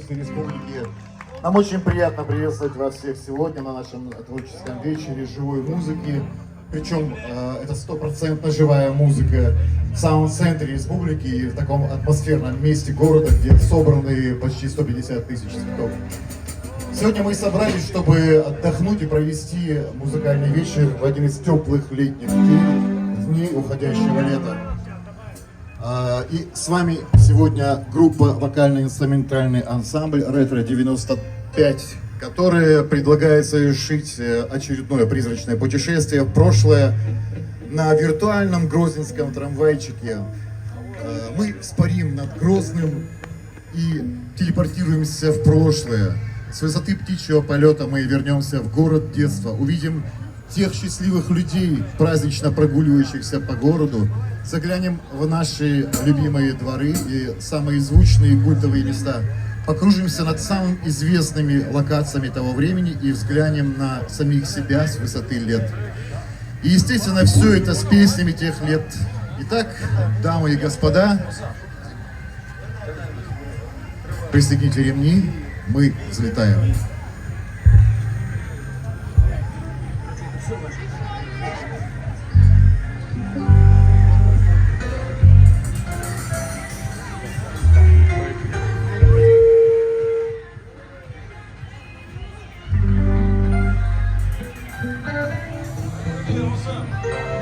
Белорусской Республики. Нам очень приятно приветствовать вас всех сегодня на нашем творческом вечере живой музыки. Причем это 100% живая музыка в самом центре республики и в таком атмосферном месте города, где собраны почти 150 тысяч цветов. Сегодня мы собрались, чтобы отдохнуть и провести музыкальный вечер в один из теплых летних дней уходящего лета. И с вами сегодня группа вокально-инструментальный ансамбль «Ретро-95», которая предлагает совершить очередное призрачное путешествие в прошлое на виртуальном грозненском трамвайчике. Мы вспарим над Грозным и телепортируемся в прошлое. С высоты птичьего полета мы вернемся в город детства, увидим тех счастливых людей, празднично прогуливающихся по городу, заглянем в наши любимые дворы и самые звучные культовые места, покружимся над самыми известными локациями того времени и взглянем на самих себя с высоты лет. И, естественно, все это с песнями тех лет. Итак, дамы и господа, пристегните ремни, мы взлетаем. What's up?